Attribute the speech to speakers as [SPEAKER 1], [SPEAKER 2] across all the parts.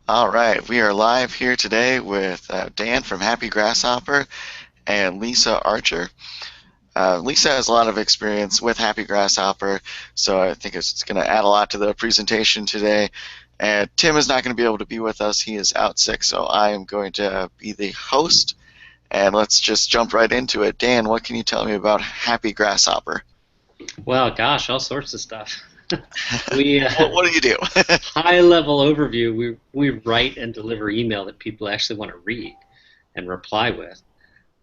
[SPEAKER 1] All right, we are live here today with Dan from Happy Grasshopper and Lisa Archer. Lisa has a lot of experience with Happy Grasshopper, so I think it's going to add a lot to the presentation today. And Tim is not going to be able to be with us. He is out sick, so I am going to be the host. And let's just jump right into it. Dan, what can you tell me about Happy Grasshopper?
[SPEAKER 2] Well, gosh, all sorts of stuff. We
[SPEAKER 1] What do you do?
[SPEAKER 2] high level overview. We write and deliver email that people actually want to read and reply with.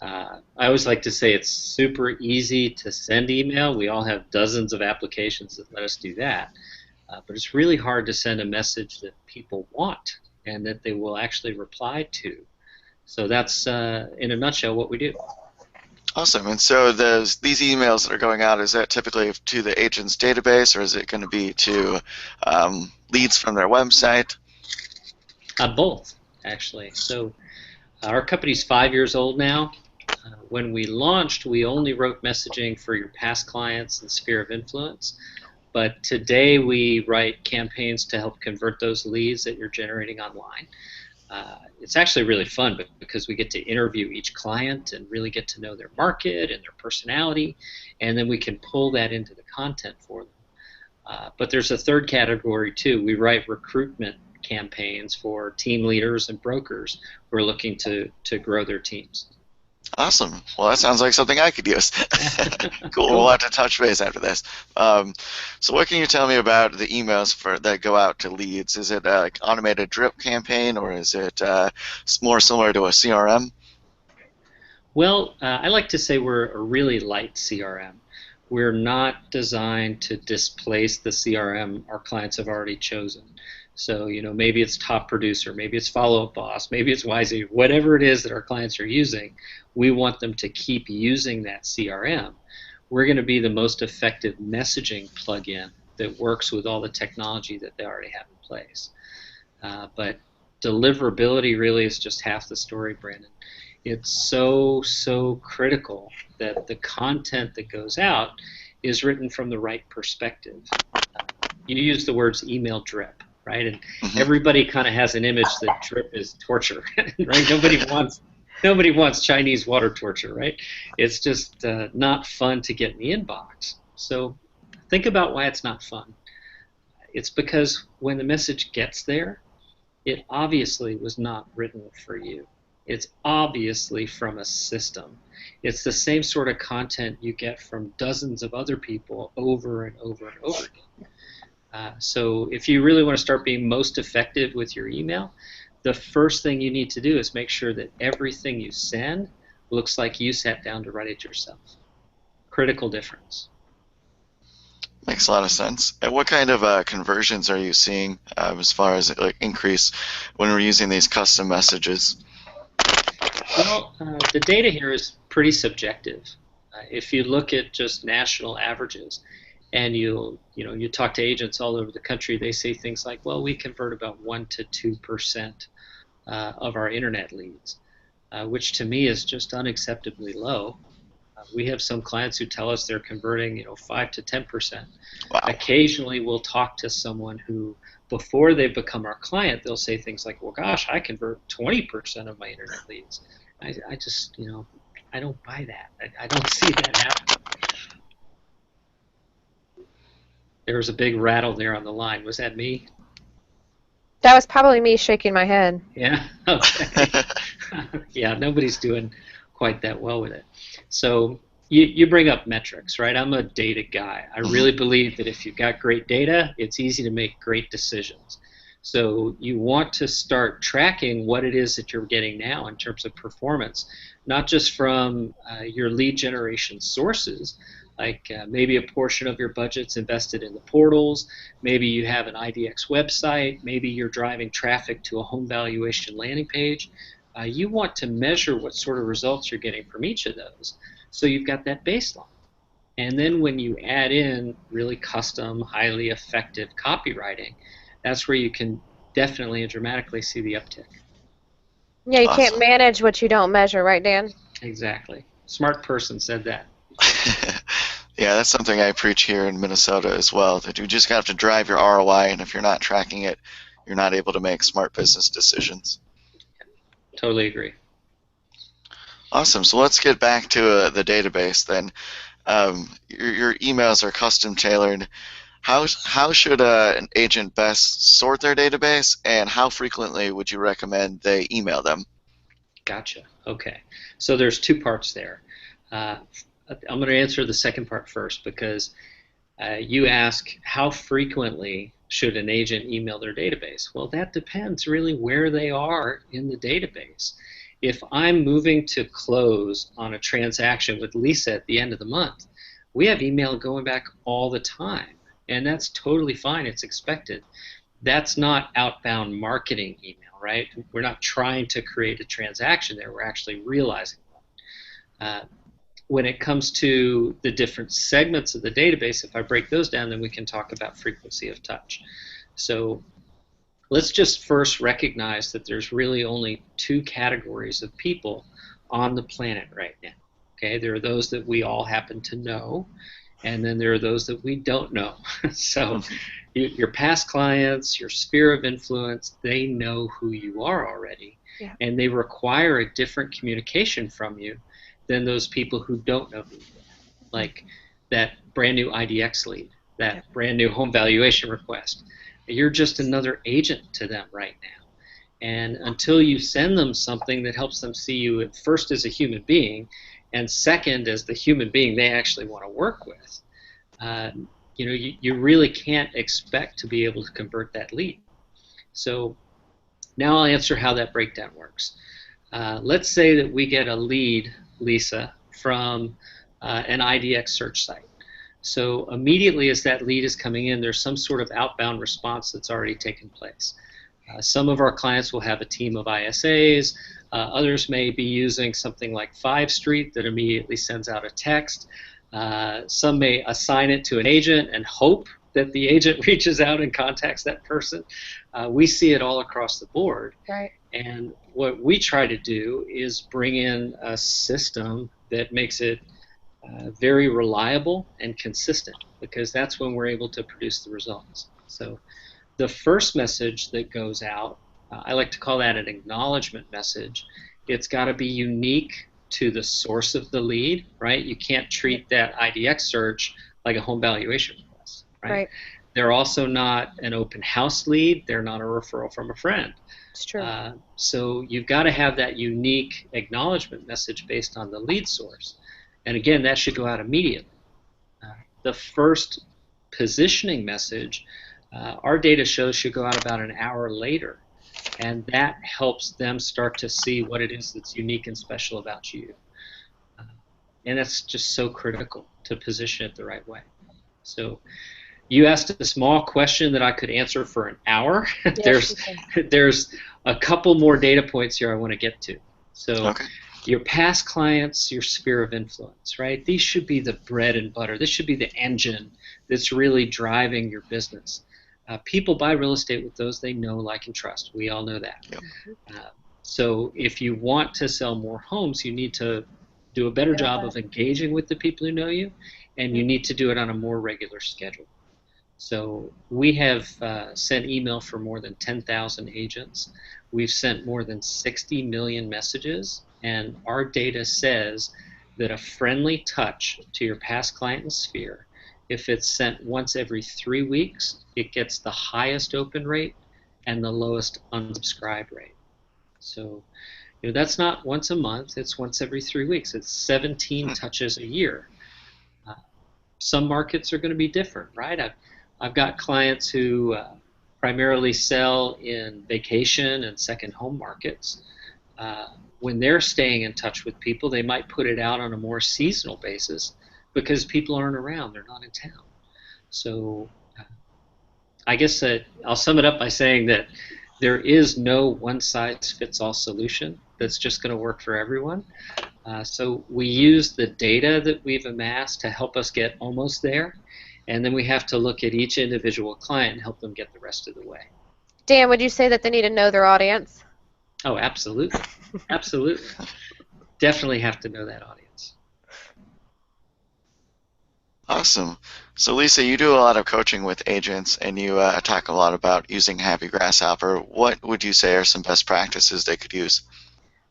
[SPEAKER 2] I always like to say it's super easy to send email. We all have dozens of applications that let us do that, but it's really hard to send a message that people want and that they will actually reply to. So that's, in a nutshell, what we do.
[SPEAKER 1] Awesome. And so these emails that are going out, is that typically to the agent's database, or is it going to be to leads from their website?
[SPEAKER 2] Both, actually. So our company's 5 years old now. When we launched, we only wrote messaging for your past clients and sphere of influence. But today we write campaigns to help convert those leads that you're generating online. It's actually really fun because we get to interview each client and really get to know their market and their personality, and then we can pull that into the content for them. But there's a third category too. We write recruitment campaigns for team leaders and brokers who are looking to grow their teams.
[SPEAKER 1] Awesome. Well, that sounds like something I could use. Cool. We'll
[SPEAKER 2] Cool.
[SPEAKER 1] have to touch base after this. Um, so, what can you tell me about the emails that go out to leads? Is it like automated drip campaign, or is it more similar to a CRM?
[SPEAKER 2] Well, I like to say we're a really light CRM. We're not designed to displace the CRM our clients have already chosen. So, maybe it's Top Producer, maybe it's Follow Up Boss, maybe it's Wisely, whatever it is that our clients are using, we want them to keep using that CRM. We're going to be the most effective messaging plugin that works with all the technology that they already have in place. But deliverability really is just half the story, Brandon. It's so critical that the content that goes out is written from the right perspective. You use the words email drip, right? And
[SPEAKER 1] Hmm.
[SPEAKER 2] everybody kind of has an image that drip is torture, right? Nobody wants Chinese water torture, right? It's just not fun to get in the inbox. So think about why it's not fun. It's because when the message gets there, it obviously was not written for you. It's obviously from a system. It's the same sort of content you get from dozens of other people over and over and over again. So if you really want to start being most effective with your email, the first thing you need to do is make sure that everything you send looks like you sat down to write it yourself. Critical difference.
[SPEAKER 1] Makes a lot of sense. And what kind of conversions are you seeing as far as like increase when we're using these custom messages?
[SPEAKER 2] Well, the data here is pretty subjective. If you look at just national averages, and you talk to agents all over the country, they say things like, "Well, we convert about 1 to 2% of our internet leads," which to me is just unacceptably low. We have some clients who tell us they're converting, 5 to 10%.
[SPEAKER 1] Wow.
[SPEAKER 2] Occasionally, we'll talk to someone who, before they become our client, they'll say things like, "Well, gosh, I convert 20% of my internet leads." I just, I don't buy that. I don't see that happen. There was a big rattle there on the line. Was that me?
[SPEAKER 3] That was probably me shaking my head.
[SPEAKER 2] Yeah. Okay. Yeah, nobody's doing quite that well with it. So you bring up metrics, right? I'm a data guy. I
[SPEAKER 1] Mhm.
[SPEAKER 2] really believe that if you've got great data, it's easy to make great decisions. So you want to start tracking what it is that you're getting now in terms of performance, not just from your lead generation sources, like maybe a portion of your budget's invested in the portals, maybe you have an IDX website, maybe you're driving traffic to a home valuation landing page. You want to measure what sort of results you're getting from each of those. So you've got that baseline. And then when you add in really custom, highly effective copywriting, that's where you can definitely and dramatically see the uptick.
[SPEAKER 3] Yeah, you can't
[SPEAKER 1] Awesome.
[SPEAKER 3] manage what you don't measure, right, Dan?
[SPEAKER 2] Exactly. Smart person said that.
[SPEAKER 1] Yeah, that's something I preach here in Minnesota as well, that you just have to drive your ROI, and if you're not tracking it, you're not able to make smart business decisions.
[SPEAKER 2] Totally agree.
[SPEAKER 1] Awesome. So let's get back to the database then. Your emails are custom tailored. How should an agent best sort their database, and how frequently would you recommend they email them?
[SPEAKER 2] Gotcha. Okay. So there's two parts there. Uh, I'm going to answer the second part first because you ask how frequently should an agent email their database? Well, that depends really where they are in the database. If I'm moving to close on a transaction with Lisa at the end of the month, we have email going back all the time, and that's totally fine. It's expected. That's not outbound marketing email, right? We're not trying to create a transaction there. We're actually realizing one. When it comes to the different segments of the database, if I break those down, then we can talk about frequency of touch. So let's just first recognize that there's really only two categories of people on the planet right now. Okay, there are those that we all happen to know, and then there are those that we don't know. So your past clients, your sphere of influence, they know who you are already,
[SPEAKER 3] Yeah.
[SPEAKER 2] and they require a different communication from you than those people who don't know who you are. Like that brand new IDX lead, that
[SPEAKER 3] Yeah.
[SPEAKER 2] brand new home valuation request. You're just another agent to them right now. And until you send them something that helps them see you at first as a human being, and second as the human being they actually want to work with, you really can't expect to be able to convert that lead. So now I'll answer how that breakdown works. Let's say that we get a lead, Lisa, from an IDX search site. So immediately as that lead is coming in, there's some sort of outbound response that's already taken place. Some of our clients will have a team of ISAs. Others may be using something like 5Street that immediately sends out a text. Some may assign it to an agent and hope that the agent reaches out and contacts that person. We see it all across the board.
[SPEAKER 3] Right.
[SPEAKER 2] And what we try to do is bring in a system that makes it very reliable and consistent, because that's when we're able to produce the results. So the first message that goes out, I like to call that an acknowledgement message. It's got to be unique to the source of the lead, right? You can't treat that IDX search like a home valuation request, right?
[SPEAKER 3] Right.
[SPEAKER 2] They're also not an open house lead. They're not a referral from a friend.
[SPEAKER 3] It's true.
[SPEAKER 2] So you've got to have that unique acknowledgement message based on the lead source. And again, that should go out immediately. The first positioning message, our data shows, should go out about an hour later. And that helps them start to see what it is that's unique and special about you. And that's just so critical to position it the right way. So you asked a small question that I could answer for an hour.
[SPEAKER 3] Yes,
[SPEAKER 2] there's a couple more data points here I want to get to. So
[SPEAKER 1] Okay.
[SPEAKER 2] your past clients, your sphere of influence, right? These should be the bread and butter. This should be the engine that's really driving your business. People buy real estate with those they know, like, and trust. We all know that.
[SPEAKER 1] Yep.
[SPEAKER 2] So if you want to sell more homes, you need to do a better job of engaging with the people who know you, and you need to do it on a more regular schedule. So we have sent email for more than 10,000 agents. We've sent more than 60 million messages, and our data says that a friendly touch to your past client and sphere, if it's sent once every 3 weeks, it gets the highest open rate and the lowest unsubscribe rate. So that's not once a month, it's once every 3 weeks. It's 17 touches a year. Some markets are going to be different, right? I've got clients who primarily sell in vacation and second home markets. When they're staying in touch with people, they might put it out on a more seasonal basis because people aren't around, they're not in town. So I guess I'll sum it up by saying that there is no one-size-fits-all solution that's just going to work for everyone. So we use the data that we've amassed to help us get almost there, and then we have to look at each individual client and help them get the rest of the way.
[SPEAKER 3] Dan, would you say that they need to know their audience?
[SPEAKER 2] Oh, absolutely. Absolutely. Definitely have to know that audience.
[SPEAKER 1] Awesome. So Lisa, you do a lot of coaching with agents and you talk a lot about using Happy Grasshopper. What would you say are some best practices they could use?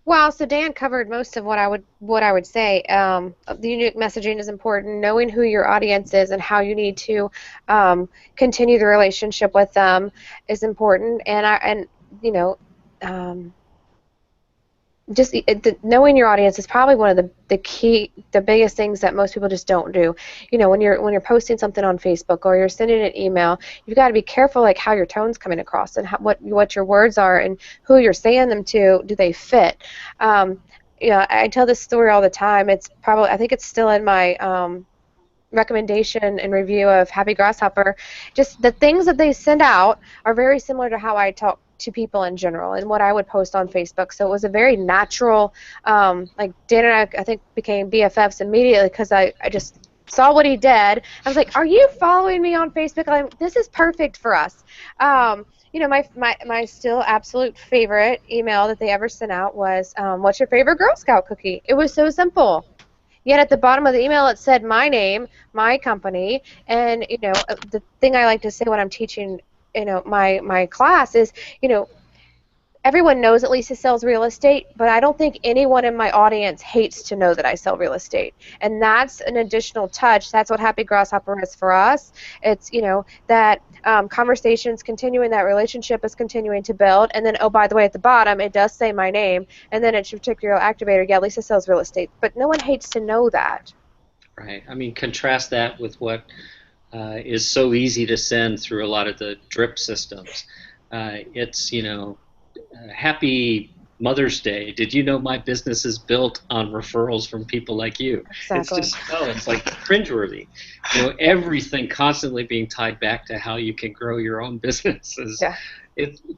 [SPEAKER 3] Well, so Dan covered most of what I would say. The unique messaging is important. Knowing who your audience is and how you need to continue the relationship with them is important. And you know, um, just knowing your audience is probably one of the biggest things that most people just don't do. When you're posting something on Facebook or you're sending an email, you've got to be careful like how your tone's coming across and what your words are and who you're saying them to. Do they fit? I tell this story all the time. I think it's still in my recommendation and review of Happy Grasshopper. Just the things that they send out are very similar to how I talk to people in general and what I would post on Facebook. So it was a very natural, like Dan and I think became BFFs immediately because I just saw what he did. I was like, are you following me on Facebook? This is perfect for us. My still absolute favorite email that they ever sent out was, what's your favorite Girl Scout cookie? It was so simple. Yet at the bottom of the email, it said my name, my company, and the thing I like to say when I'm teaching, my class is, you know, everyone knows that Lisa sells real estate, but I don't think anyone in my audience hates to know that I sell real estate. And that's an additional touch. That's what Happy Grasshopper is for us. It's, that conversations continuing, that relationship is continuing to build. And then, oh, by the way, at the bottom, it does say my name. And then it's your particular activator. Yeah, Lisa sells real estate. But no one hates to know that.
[SPEAKER 2] Right. I mean, contrast that with what is so easy to send through a lot of the drip systems. It's, happy Mother's Day. Did you know my business is built on referrals from people like you? It's
[SPEAKER 3] Exactly.
[SPEAKER 2] just, oh, it's like cringeworthy. Everything constantly being tied back to how you can grow your own business is,
[SPEAKER 3] Yeah.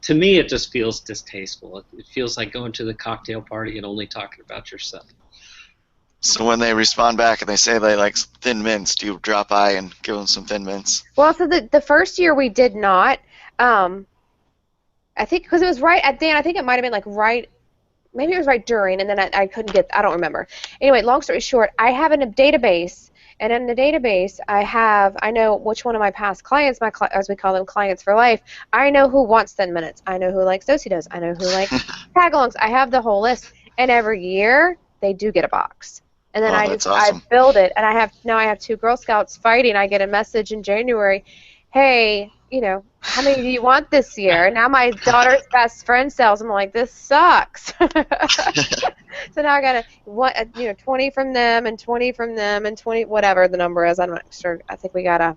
[SPEAKER 2] to me, it just feels distasteful. It feels like going to the cocktail party and only talking about yourself.
[SPEAKER 1] So when they respond back and they say they like Thin Mints, do you drop by and give them some Thin Mints?
[SPEAKER 3] Well, so the first year we did not. Um, I think because it was right at Dan. I think it might have been like right, maybe it was right during, and then I couldn't get, I don't remember. Anyway, long story short, I have a database, and in the database, I know which one of my past clients, as we call them, clients for life, I know who wants 10 minutes. I know who likes do-si-dos. I know who likes tag-alongs. I have the whole list, and every year, they do get a box. And then
[SPEAKER 1] Oh, that's
[SPEAKER 3] I
[SPEAKER 1] awesome.
[SPEAKER 3] build it, and I have two Girl Scouts fighting. I get a message in January, hey, how many do you want this year? And now my daughter's best friend sells them. I'm like, this sucks. So now I got 20 from them and 20 from them and 20, whatever the number is. I'm not sure. I think we got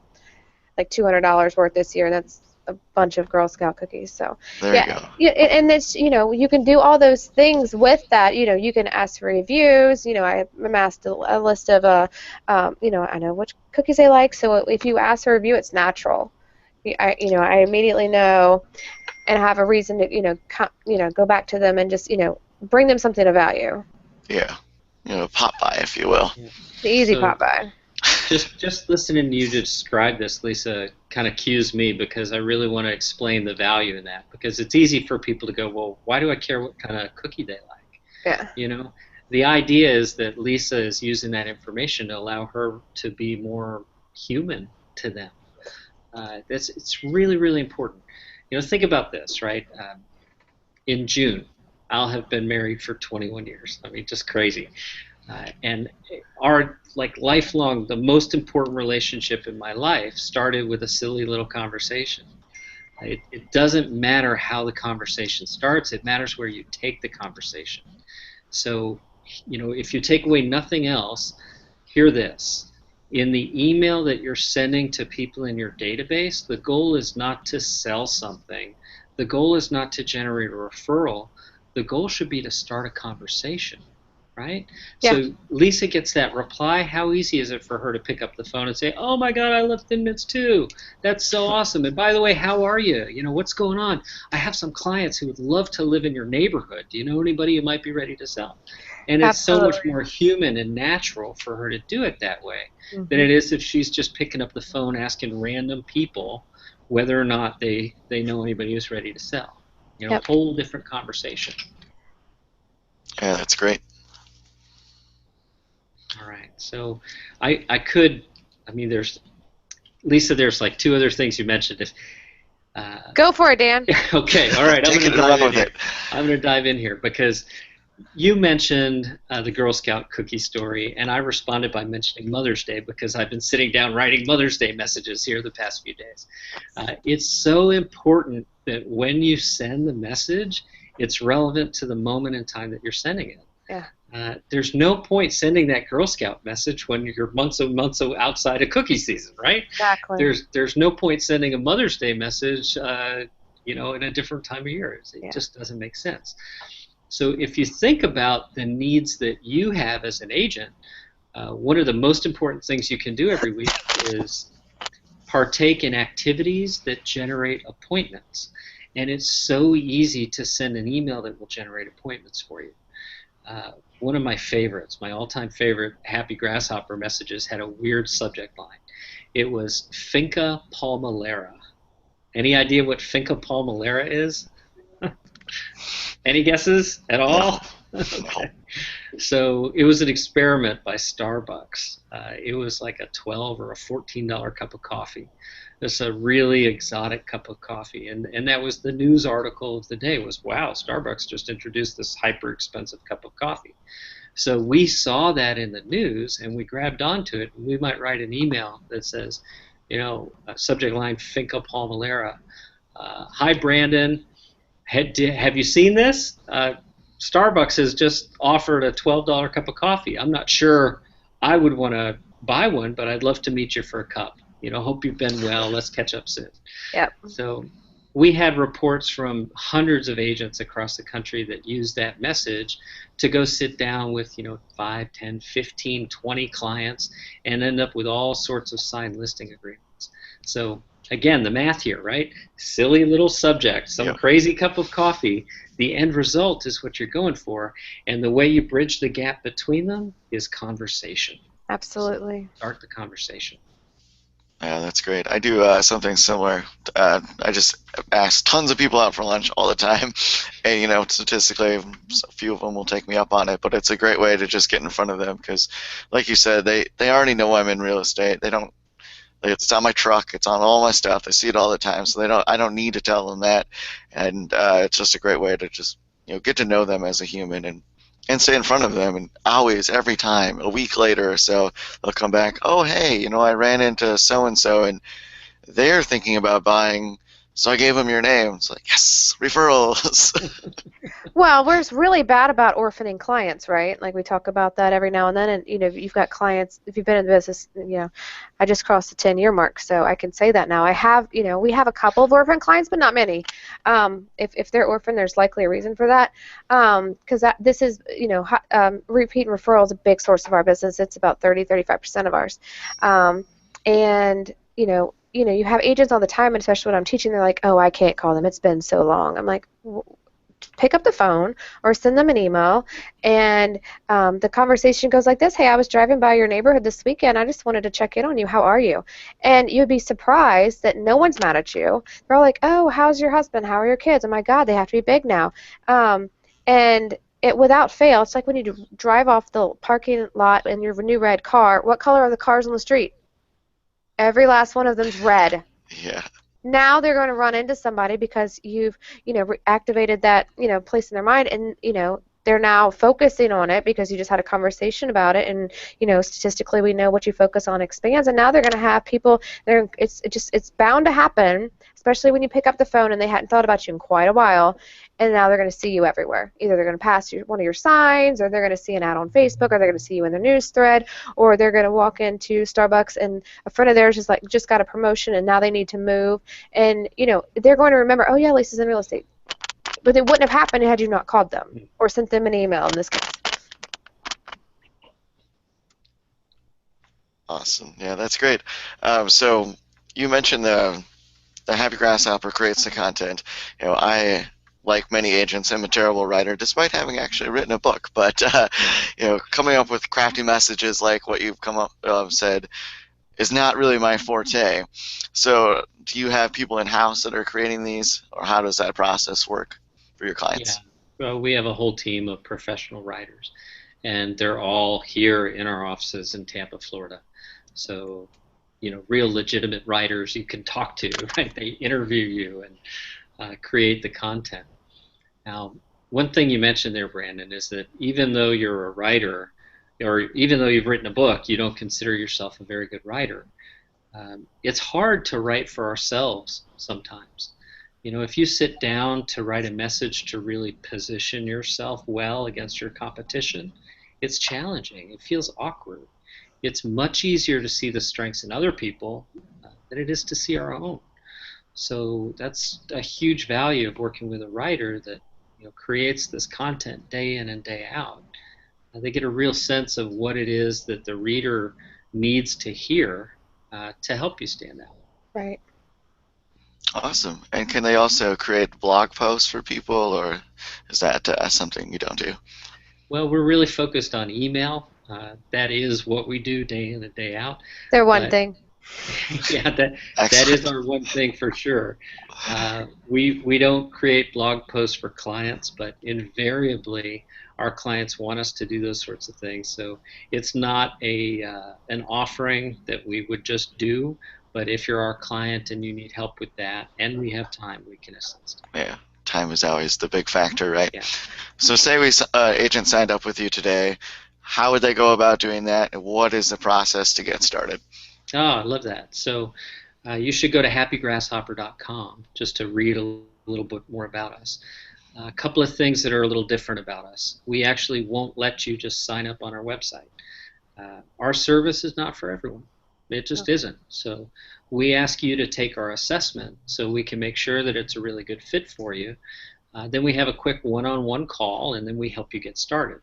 [SPEAKER 3] like $200 worth this year. That's a bunch of Girl Scout cookies. So
[SPEAKER 1] There you
[SPEAKER 3] yeah,
[SPEAKER 1] go.
[SPEAKER 3] yeah, and it's, you can do all those things with that. You can ask for reviews. I amassed a list of I know which cookies they like. So if you ask for a review, it's natural. I immediately know and have a reason to, go back to them and just, bring them something of value.
[SPEAKER 1] Yeah. Pop by, if you will.
[SPEAKER 2] Yeah.
[SPEAKER 3] The easy
[SPEAKER 2] So
[SPEAKER 3] pop by.
[SPEAKER 2] just listening to you describe this, Lisa, kind of cues me because I really want to explain the value in that because it's easy for people to go, well, why do I care what kind of cookie they like?
[SPEAKER 3] Yeah.
[SPEAKER 2] The idea is that Lisa is using that information to allow her to be more human to them. It's really, really important. Think about this, right? In June, I'll have been married for 21 years. I mean, just crazy. And our lifelong, the most important relationship in my life started with a silly little conversation. It doesn't matter how the conversation starts; it matters where you take the conversation. So, if you take away nothing else, hear this. In the email that you're sending to people in your database, the goal is not to sell something. The goal is not to generate a referral. The goal should be to start a conversation, right?
[SPEAKER 3] Yeah.
[SPEAKER 2] So Lisa gets that reply. How easy is it for her to pick up the phone and say, "Oh my God, I love Thin Mints too. That's so awesome. And by the way, how are you? What's going on? I have some clients who would love to live in your neighborhood. Do you know anybody who might be ready to sell?" And it's so much
[SPEAKER 3] Absolutely.
[SPEAKER 2] more human and natural for her to do it that way than
[SPEAKER 3] Hmm.
[SPEAKER 2] it is if she's just picking up the phone asking random people whether or not they know anybody who's ready to sell. A
[SPEAKER 3] Yep.
[SPEAKER 2] whole different conversation.
[SPEAKER 1] Yeah, that's great.
[SPEAKER 2] All right. So I could I mean, there's Lisa. There's like two other things you mentioned. If
[SPEAKER 3] Go for it, Dan.
[SPEAKER 2] okay, all right, I'm
[SPEAKER 1] Take
[SPEAKER 2] going
[SPEAKER 1] it
[SPEAKER 2] to
[SPEAKER 1] and
[SPEAKER 2] dive
[SPEAKER 1] run
[SPEAKER 2] in
[SPEAKER 1] with
[SPEAKER 2] here.
[SPEAKER 1] it.
[SPEAKER 2] I'm going to dive in here because you mentioned the Girl Scout cookie story, and I responded by mentioning Mother's Day because I've been sitting down writing Mother's Day messages here the past few days. It's so important that when you send the message, it's relevant to the moment in time that you're sending it.
[SPEAKER 3] Yeah,
[SPEAKER 2] There's no point sending that Girl Scout message when you're months and months outside of cookie season, right?
[SPEAKER 3] exactly.
[SPEAKER 2] There's no point sending a Mother's Day message, in a different time of year. It
[SPEAKER 3] Yeah.
[SPEAKER 2] just doesn't make sense. So if you think about the needs that you have as an agent, one of the most important things you can do every week is partake in activities that generate appointments. And it's so easy to send an email that will generate appointments for you. One of my favorites, my all-time favorite Happy Grasshopper messages had a weird subject line. It was Finca Palmolera. Any idea what Finca Palmolera is? Any guesses at
[SPEAKER 1] No,
[SPEAKER 2] all?
[SPEAKER 1] no.
[SPEAKER 2] Okay. So it was an experiment by Starbucks. It was like a 12 or a $14 cup of coffee. It's a really exotic cup of coffee, and that was the news article of the day. Was wow, Starbucks just introduced this hyper expensive cup of coffee. So we saw that in the news, and we grabbed onto it. We might write an email that says, subject line Finca Palmolera. Hi, Brandon. Have you seen this? Starbucks has just offered a $12 cup of coffee. I'm not sure I would want to buy one, but I'd love to meet you for a cup. Hope you've been well. Let's catch up soon.
[SPEAKER 3] Yep.
[SPEAKER 2] So we had reports from hundreds of agents across the country that used that message to go sit down with, 5, 10, 15, 20 clients and end up with all sorts of signed listing agreements. So again, the math here, right? Silly little subject, some
[SPEAKER 1] Yep.
[SPEAKER 2] crazy cup of coffee. The end result is what you're going for. And the way you bridge the gap between them is conversation. So
[SPEAKER 3] Absolutely.
[SPEAKER 2] start the conversation.
[SPEAKER 1] Yeah, that's great. I do something similar. I just ask tons of people out for lunch all the time, and statistically, a few of them will take me up on it. But it's a great way to just get in front of them because, like you said, they already know I'm in real estate. They don't. It's on my truck. It's on all my stuff. They see it all the time, so they don't. I don't need to tell them that, and it's just a great way to just get to know them as a human and stay in front of them. And always, every time, a week later or so, they'll come back. Oh, hey, I ran into so and so, and they're thinking about buying. So I gave them your name. It's like, yes, referrals.
[SPEAKER 3] Well, we're really bad about orphaning clients, right? Like we talk about that every now and then, and you've got clients. If you've been in the business, I just crossed the 10-year mark, so I can say that now. I have, we have a couple of orphan clients, but not many. If they're orphan, there's likely a reason for that, because this is, repeat and referral is a big source of our business. It's about 30-35% of ours, and you have agents all the time, and especially when I'm teaching, they're like, "Oh, I can't call them. It's been so long." I'm like, pick up the phone or send them an email, and the conversation goes like this: "Hey, I was driving by your neighborhood this weekend. I just wanted to check in on you. How are you?" And you'd be surprised that no one's mad at you. They're all like, "Oh, how's your husband? How are your kids? Oh my God, they have to be big now." And it without fail, it's like when you drive off the parking lot in your new red car. What color are the cars on the street? Every last one of them's red.
[SPEAKER 1] Yeah,
[SPEAKER 3] Now they're going to run into somebody because you've activated that place in their mind, and they're now focusing on it because you just had a conversation about it, and statistically we know what you focus on expands, and now they're going to have people there. It's bound to happen, especially when you pick up the phone and they hadn't thought about you in quite a while, and now they're going to see you everywhere. Either they're going to pass one of your signs, or they're going to see an ad on Facebook, or they're going to see you in their news thread, or they're going to walk into Starbucks and a friend of theirs just got a promotion and now they need to move, and they're going to remember, oh yeah, Lisa's in real estate. But it wouldn't have happened had you not called them or sent them an email in this case.
[SPEAKER 1] awesome. Yeah, that's great. So you mentioned the Happy Grasshopper creates the content. I, like many agents, am a terrible writer, despite having actually written a book. But coming up with crafty messages like what you've come up said is not really my forte. So, do you have people in house that are creating these, or how does that process work for your
[SPEAKER 2] Yeah.
[SPEAKER 1] clients?
[SPEAKER 2] Well, we have a whole team of professional writers, and they're all here in our offices in Tampa, Florida. So real legitimate writers you can talk to, right? They interview you and create the content. Now, one thing you mentioned there, Brandon, is that even though you're a writer, or even though you've written a book, you don't consider yourself a very good writer. It's hard to write for ourselves sometimes. If you sit down to write a message to really position yourself well against your competition, it's challenging. It feels awkward. It's much easier to see the strengths in other people than it is to see our own. So that's a huge value of working with a writer that creates this content day in and day out. They get a real sense of what it is that the reader needs to hear to help you stand out.
[SPEAKER 3] Right.
[SPEAKER 1] Awesome. And can they also create blog posts for people, or is that something you don't do?
[SPEAKER 2] Well, we're really focused on email. That is what we do day in and day out.
[SPEAKER 3] They're one
[SPEAKER 2] But
[SPEAKER 3] thing.
[SPEAKER 2] yeah, that is
[SPEAKER 1] Excellent.
[SPEAKER 2] our one thing for sure. We don't create blog posts for clients, but invariably our clients want us to do those sorts of things. So it's not a an offering that we would just do, but if you're our client and you need help with that, and we have time, we can assist.
[SPEAKER 1] Yeah, time is always the big factor, right?
[SPEAKER 2] Yeah.
[SPEAKER 1] So say we agent signed up with you today, how would they go about doing that, and what is the process to get started?
[SPEAKER 2] Oh, I love that. So you should go to happygrasshopper.com just to read a little bit more about us. A couple of things that are a little different about us. We actually won't let you just sign up on our website. Our service is not for everyone. It just
[SPEAKER 3] Okay.
[SPEAKER 2] isn't. So we ask you to take our assessment so we can make sure that it's a really good fit for you. Then we have a quick one-on-one call, and then we help you get started.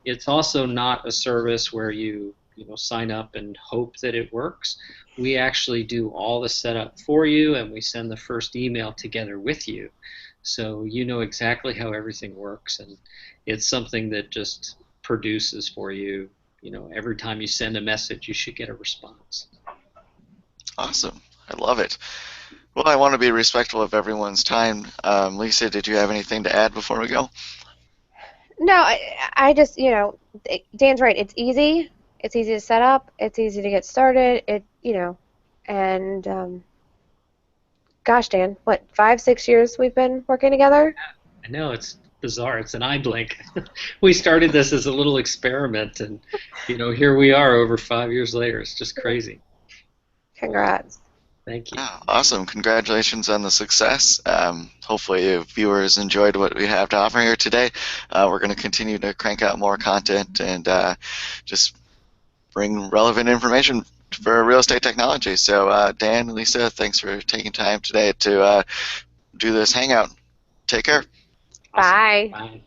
[SPEAKER 2] It's also not a service where you sign up and hope that it works. We actually do all the setup for you, and we send the first email together with you, so you know exactly how everything works, and it's something that just produces for you. Every time you send a message, you should get a response.
[SPEAKER 1] Awesome. I love it. Well, I want to be respectful of everyone's time. Lisa, did you have anything to add before we go?
[SPEAKER 3] No, I just, Dan's right. It's easy. It's easy to set up. It's easy to get started. And gosh, Dan, what, 5, 6 years we've been working together?
[SPEAKER 2] I know it's bizarre. It's an eye blink. We started this as a little experiment, and here we are over 5 years later. It's just crazy.
[SPEAKER 3] Congrats.
[SPEAKER 2] Thank you.
[SPEAKER 1] Oh, awesome. Congratulations on the success. Hopefully, you viewers enjoyed what we have to offer here today. We're going to continue to crank out more content and just bring relevant information for real estate technology. So, Dan, Lisa, thanks for taking time today to do this hangout. Take care.
[SPEAKER 2] Awesome.
[SPEAKER 3] Bye.
[SPEAKER 2] Bye.